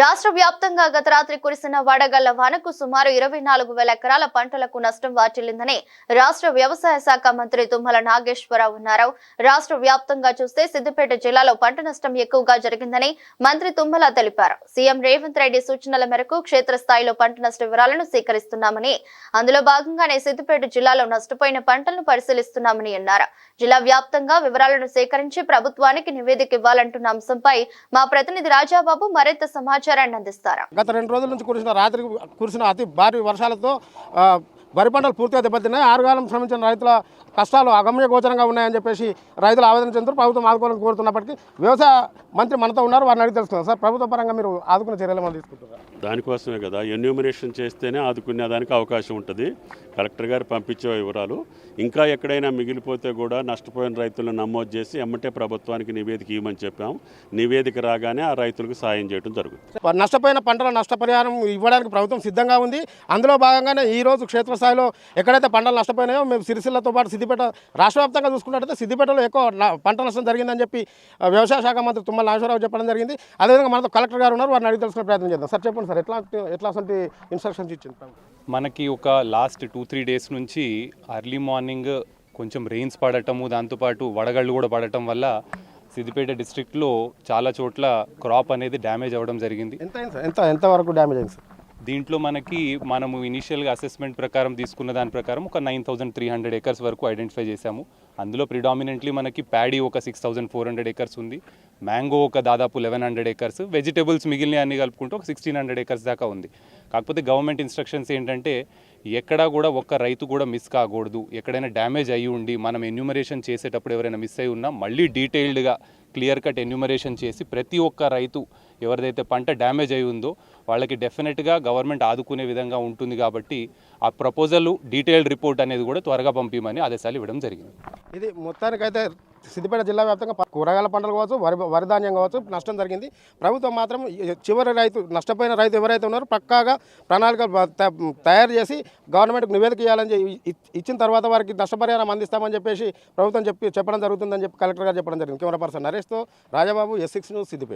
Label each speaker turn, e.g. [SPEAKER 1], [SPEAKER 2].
[SPEAKER 1] రాష్ట్ర వ్యాప్తంగా గత రాత్రి కురిసిన వడగళ్ల వానకు సుమారు 24,000 ఎకరాల పంటలకు నష్టం వాటిల్లిందని రాష్ట్ర వ్యవసాయ శాఖ మంత్రి తుమ్మల నాగేశ్వరరావు అన్నారు. రాష్ట్ర వ్యాప్తంగా చూస్తే సిద్దిపేట జిల్లాలో పంట నష్టం ఎక్కువగా జరిగిందని మంత్రి తుమ్మల తెలిపారు. సీఎం రేవంత్ రెడ్డి సూచనల మేరకు క్షేత్రస్థాయిలో పంట నష్ట వివరాలను సేకరిస్తున్నామని, అందులో భాగంగానే సిద్దిపేట జిల్లాలో నష్టపోయిన పంటలను పరిశీలిస్తున్నామని అన్నారు. జిల్లా వ్యాప్తంగా వివరాలను సేకరించి ప్రభుత్వానికి నివేదిక ఇవ్వాలంటున్న అంశంపై మా ప్రతినిధి రాజాబాబు మరింత సమాచారాన్ని అందిస్తారు.
[SPEAKER 2] గత 2 రోజుల నుంచి కురిసిన అతి భారీ వర్షాలతో వరి పంటలు పూర్తిగా దెబ్బతిన్నాయి. ఆరుగాలం శ్రమించిన రైతుల కష్టాలు అగమ్య గోచరంగా ఉన్నాయని చెప్పేసి రైతులు ఆవేదన చెందుతూ ప్రభుత్వం ఆదుకోవాలని కోరుతున్నప్పటికీ వ్యవసాయ మంత్రి మనతో ఉన్నారు, వారిని అడిగి తెలుసుకున్నారు. సార్, ప్రభుత్వ పరంగా మీరు ఆదుకునే చర్యలు ఏమైనా తీసుకుంటారా?
[SPEAKER 3] దానికోసమే కదా ఎన్యూమరేషన్ చేస్తేనే ఆదుకునే దానికి అవకాశం ఉంటుంది. కలెక్టర్ గారు పంపించే వివరాలు ఇంకా ఎక్కడైనా మిగిలిపోతే కూడా నష్టపోయిన రైతులను నమోదు చేసి ఎమ్మటే ప్రభుత్వానికి నివేదిక ఇవ్వమని చెప్పాము. నివేదిక రాగానే ఆ రైతులకు సాయం చేయడం జరుగుతుంది.
[SPEAKER 2] నష్టపోయిన పంటల నష్టపరిహారం ఇవ్వడానికి ప్రభుత్వం సిద్ధంగా ఉంది. అందులో భాగంగానే ఈ రోజు క్షేత్రస్థాయిలో ఎక్కడైతే పంటలు నష్టపోయినాయో మేము సిరిసిల్లతో పాటు సిద్దిపేట రాష్ట్ర వ్యాప్తంగా చూసుకున్నట్టయితే సిద్దిపేటలో ఎక్కువ పంట నష్టం జరిగిందని చెప్పి వ్యవసాయ శాఖ మంత్రి తుమ్మల నాగేశ్వరరావు చెప్పడం జరిగింది. అదేవిధంగా మనతో కలెక్టర్ గారు ఉన్నారు, వారిని అడిగి తెలుసుకునే ప్రయత్నం చేద్దాం. సార్, చెప్పండి సార్, ఎట్లాంటి ఇన్స్ట్రక్షన్స్ ఇచ్చింది?
[SPEAKER 4] మనకి ఒక లాస్ట్ 2-3 డేస్ నుంచి ఎర్లీ మార్నింగ్ కొంచెం రెయిన్స్ పడటము, దాంతోపాటు వడగళ్ళు కూడా పడటం వల్ల సిద్దిపేట డిస్ట్రిక్ట్లో చాలా చోట్ల క్రాప్ అనేది డ్యామేజ్ అవ్వడం జరిగింది.
[SPEAKER 2] ఎంత వరకు డ్యామేజ్ అయింది సార్?
[SPEAKER 4] దీంట్లో మనము ఇనీషియల్గా అసెస్మెంట్ ప్రకారం తీసుకున్న దాని ప్రకారం ఒక 9,300 ఎకర్స్ వరకు ఐడెంటిఫై చేశాము. అందులో ప్రిడామినెంట్లీ మనకి ప్యాడీ ఒక 6,400 ఎకర్స్ ఉంది, మ్యాంగో ఒక దాదాపు 1,100 ఎకర్స్, వెజిటేబుల్స్ మిగిలిన అన్ని కలుపుకుంటూ ఒక 1,600 ఎకర్స్ దాకా ఉంది. కాకపోతే గవర్నమెంట్ ఇన్స్ట్రక్షన్స్ ఏంటంటే ఎక్కడా కూడా ఒక్క రైతు కూడా మిస్ కాకూడదు. ఎక్కడైనా డ్యామేజ్ అయ్యి ఉండి మనం ఎన్యూమరేషన్ చేసేటప్పుడు ఎవరైనా మిస్ అయి ఉన్నా మళ్ళీ డీటెయిల్డ్గా క్లియర్ కట్ ఎన్యూమరేషన్ చేసి ప్రతి ఒక్క రైతు ఎవరిదైతే పంట డ్యామేజ్ అయి ఉందో వాళ్ళకి డెఫినెట్గా గవర్నమెంట్ ఆదుకునే విధంగా ఉంటుంది. కాబట్టి ఆ ప్రపోజల్ డీటెయిల్డ్ రిపోర్ట్ అనేది కూడా త్వరగా పంపించమని ఆదేశాలు ఇవ్వడం జరిగింది.
[SPEAKER 2] ఇది మొత్తానికైతే సిద్దిపేట జిల్లా వ్యాప్తంగా కూరగాయల పంటలు కావచ్చు, వరి ధాన్యం కావచ్చు నష్టం జరిగింది. ప్రభుత్వం మాత్రం చివరి నష్టపోయిన రైతు ఎవరైతే ఉన్నారో పక్కాగా ప్రణాళికలు తయారు చేసి గవర్నమెంట్కి నివేదిక ఇవ్వాలని ఇచ్చిన తర్వాత వారికి నష్టపరిహారం అందిస్తామని చెప్పేసి ప్రభుత్వం చెప్పడం జరుగుతుందని చెప్పి కలెక్టర్ గారు చెప్పడం జరిగింది. కెమెరా పర్సన్ నరేష్తో రాజాబాబు, S6 న్యూస్, సిద్దిపేట.